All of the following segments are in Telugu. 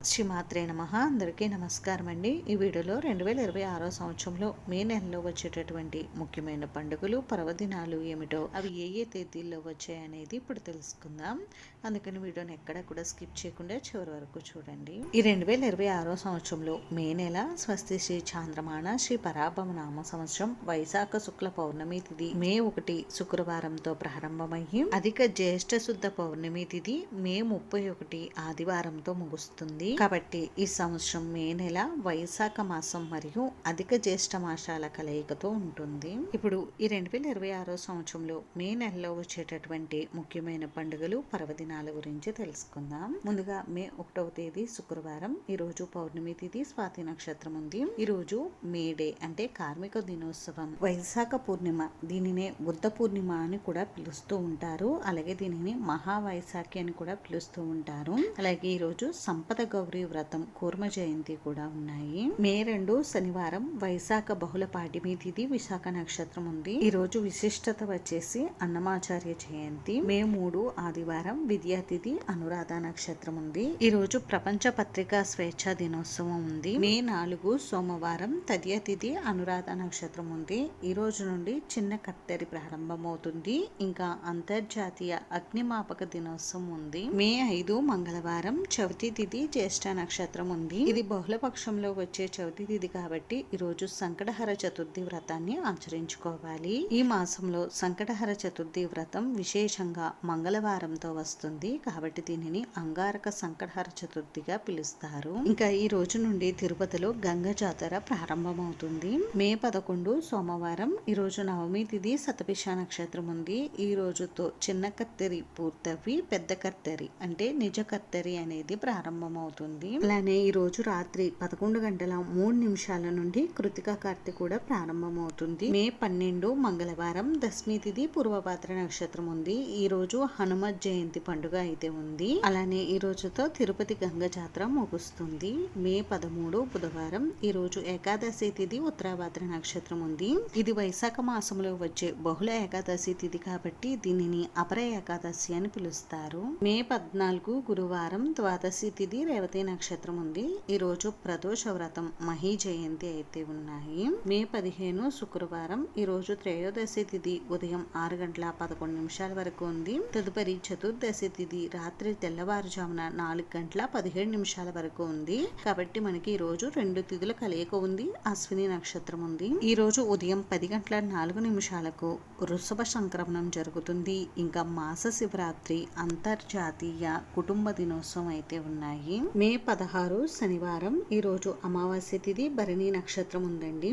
శ్రీమాత్రే నమః. అందరికీ నమస్కారం అండి. ఈ వీడియోలో 2026 సంవత్సరంలో మే నెలలో వచ్చేటటువంటి ముఖ్యమైన పండుగలు పర్వదినాలు ఏమిటో, అవి ఏ ఏ తేదీల్లో వచ్చాయనేది ఇప్పుడు తెలుసుకుందాం. అందుకని వీడియోని ఎక్కడ కూడా స్కిప్ చేయకుండా చివరి వరకు చూడండి. ఈ 2026 సంవత్సరంలో మే నెల స్వస్తి శ్రీ చాంద్రమాన శ్రీ పరాభవ నామ సంవత్సరం వైశాఖ శుక్ల పౌర్ణమి తిథి మే 1 శుక్రవారంతో ప్రారంభమయ్యి అధిక జ్యేష్ఠ శుద్ధ పౌర్ణమి తిథి మే 31 ఆదివారంతో ముగుస్తుంది. కాబట్టి ఈ సంవత్సరం మే నెల వైశాఖ మాసం మరియు అధిక జ్యేష్ఠ మాసాల కలయికతో ఉంటుంది. ఇప్పుడు ఈ 2026 సంవత్సరంలో మే నెలలో వచ్చేటటువంటి ముఖ్యమైన పండుగలు పర్వదినాల గురించి తెలుసుకుందాం. ముందుగా మే 1వ తేదీ శుక్రవారం. ఈ రోజు పౌర్ణమి తిథి, స్వాతి నక్షత్రం ఉంది. ఈ రోజు మే డే అంటే కార్మిక దినోత్సవం. వైశాఖ పూర్ణిమ, దీనినే బుద్ధ పూర్ణిమ అని కూడా పిలుస్తూ ఉంటారు. అలాగే దీనిని మహావైశాఖి అని కూడా పిలుస్తూ ఉంటారు. అలాగే ఈ రోజు సంపద గౌరీ వ్రతం, కూర్మ జయంతి కూడా ఉన్నాయి. మే 2 శనివారం, వైశాఖ బహుళ పాడ్యమి తిథి, విశాఖ నక్షత్రం ఉంది. ఈ రోజు విశిష్టత వచ్చేసి అన్నమాచార్య జయంతి. మే 3 ఆదివారం, విద్యా తిథి, అనురాధ నక్షత్రం ఉంది. ఈ రోజు ప్రపంచ పత్రికా స్వేచ్ఛ దినోత్సవం ఉంది. మే 4 సోమవారం, తదియ తిథి, అనురాధ నక్షత్రం ఉంది. ఈ రోజు నుండి చిన్న కత్తెరి ప్రారంభమవుతుంది. ఇంకా అంతర్జాతీయ అగ్నిమాపక దినోత్సవం ఉంది. మే 5 మంగళవారం, చవితి తిథి, జ్యేష్ఠ నక్షత్రం ఉంది. ఇది బహుళ పక్షంలో వచ్చే చవితి తిథి కాబట్టి ఈ రోజు సంకటహర చతుర్థి వ్రతాన్ని ఆచరించుకోవాలి. ఈ మాసంలో సంకటహర చతుర్థి వ్రతం విశేషంగా మంగళవారంతో వస్తుంది కాబట్టి దీనిని అంగారక సంకటహర చతుర్థిగా పిలుస్తారు. ఇంకా ఈ రోజు నుండి తిరుపతిలో గంగ జాతర ప్రారంభమవుతుంది. మే 11 సోమవారం, ఈ రోజు నవమి తిథి, శతభిష నక్షత్రం ఉంది. ఈ రోజుతో చిన్న కత్తెరి పూర్తవి పెద్ద కత్తెరి అంటే నిజ కత్తెరి అనేది ప్రారంభమవుతుంది. అలానే ఈ రోజు రాత్రి 11:03 నుండి కృతికా కార్తె కూడా ప్రారంభమవుతుంది. మే 12 మంగళవారం, దశమి తిథి, పూర్వభాద్ర నక్షత్రం ఉంది. ఈ రోజు హనుమత్ జయంతి పండుగ అయితే ఉంది. అలానే ఈ రోజుతో తిరుపతి గంగ జాతర ముగుస్తుంది. మే 13 బుధవారం, ఈ రోజు ఏకాదశి తిథి, ఉత్తరాభాద్ర నక్షత్రం ఉంది. ఇది వైశాఖ మాసంలో వచ్చే బహుళ ఏకాదశి తిథి కాబట్టి దీనిని అపర ఏకాదశి అని పిలుస్తారు. మే 14 గురువారం, ద్వాదశి తిథి, రేవతి నక్షత్రం ఉంది. ఈ రోజు ప్రదోష వ్రతం, మహీ జయంతి అయితే ఉన్నాయి. మే 15 శుక్రవారం, ఈ రోజు త్రయోదశి తిథి ఉదయం 6:11 వరకు ఉంది. తదుపరి చతుర్దశి తిథి రాత్రి తెల్లవారుజామున 4:17 వరకు ఉంది. కాబట్టి మనకి ఈ రోజు 2 తిథుల కలయిక ఉంది. అశ్విని నక్షత్రం ఉంది. ఈ రోజు ఉదయం 10:04 వృషభ సంక్రమణం జరుగుతుంది. ఇంకా మాస శివరాత్రి, అంతర్జాతీయ కుటుంబ దినోత్సవం అయితే ఉన్నాయి. మే 16 శనివారం, ఈ రోజు అమావాస్య తిథి, భరణి నక్షత్రం ఉందండి.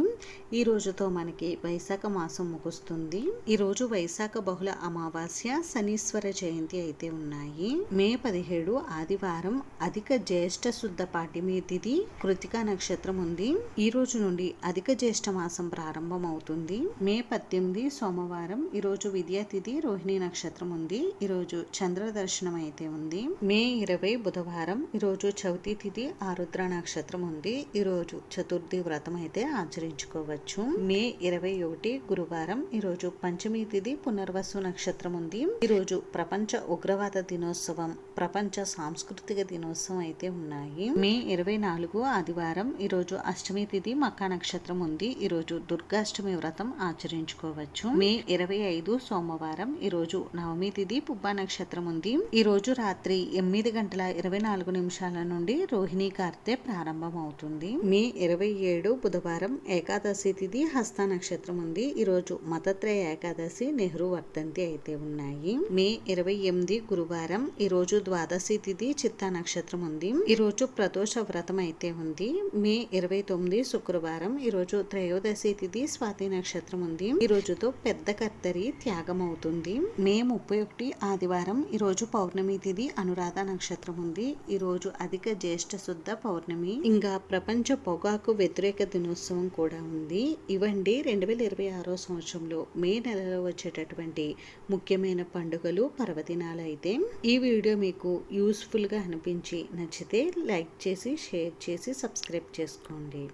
ఈ రోజుతో మనకి వైశాఖ మాసం ముగుస్తుంది. ఈ రోజు వైశాఖ బహుళ అమావాస్య, శనీశ్వర జయంతి అయితే ఉన్నాయి. మే 17 ఆదివారం, అధిక జ్యేష్ఠ శుద్ధ పాడ్యమి తిథి, కృతికా నక్షత్రం ఉంది. ఈ రోజు నుండి అధిక జ్యేష్ఠ మాసం ప్రారంభం అవుతుంది. మే 18 సోమవారం, ఈ రోజు విద్యా తిథి, రోహిణి నక్షత్రం ఉంది. ఈ రోజు చంద్ర దర్శనం అయితే ఉంది. మే 20 బుధవారం, ఈ రోజు చవితి తిథి, ఆరుద్ర నక్షత్రం ఉంది. ఈ రోజు చతుర్థి వ్రతం అయితే ఆచరించుకోవచ్చు. మే 21 గురువారం, ఈ రోజు పంచమి తిథి, పునర్వసు నక్షత్రం ఉంది. ఈ రోజు ప్రపంచ ఉగ్రవాద దినోత్సవం, ప్రపంచ సాంస్కృతిక దినోత్సవం అయితే ఉన్నాయి. మే 24 ఆదివారం, ఈ రోజు అష్టమి తిథి, మకా నక్షత్రం ఉంది. ఈ రోజు దుర్గాష్టమి వ్రతం ఆచరించుకోవచ్చు. మే 25 సోమవారం, ఈ రోజు నవమి తిథి, పుబ్బ నక్షత్రం ఉంది. ఈ రోజు రాత్రి 8:24 నుండి రోహిణీ కార్తె ప్రారంభం అవుతుంది. మే 27 బుధవారం, ఏకాదశి తిథి, హస్త నక్షత్రం ఉంది. ఈ రోజు మతత్రయ ఏకాదశి, నెహ్రూ వర్ధంతి అయితే ఉన్నాయి. మే 28 గురువారం, ఈ రోజు ద్వాదశి తిథి, చిత్తా నక్షత్రం ఉంది. ఈ రోజు ప్రదోష వ్రతం అయితే ఉంది. మే 29 శుక్రవారం, ఈ రోజు త్రయోదశి తిథి, స్వాతి నక్షత్రం ఉంది. ఈ రోజుతో పెద్ద కత్తెరి త్యాగం అవుతుంది. మే 31 ఆదివారం, ఈ రోజు పౌర్ణమి తిథి, అనురాధ నక్షత్రం ఉంది. ఈ రోజు అధిక జ్యేష్ఠ శుద్ధ పౌర్ణమి. ఇంకా ప్రపంచ పొగాకు వ్యతిరేక దినోత్సవం కూడా ఉంది. ఇవండి 2026 సంవత్సరంలో మే నెలలో వచ్చేటటువంటి ముఖ్యమైన పండుగలు పర్వదినాలు అయితే. ఈ వీడియో మీకు యూస్ఫుల్ గా అనిపించి నచ్చితే లైక్ చేసి, షేర్ చేసి, సబ్స్క్రైబ్ చేసుకోండి.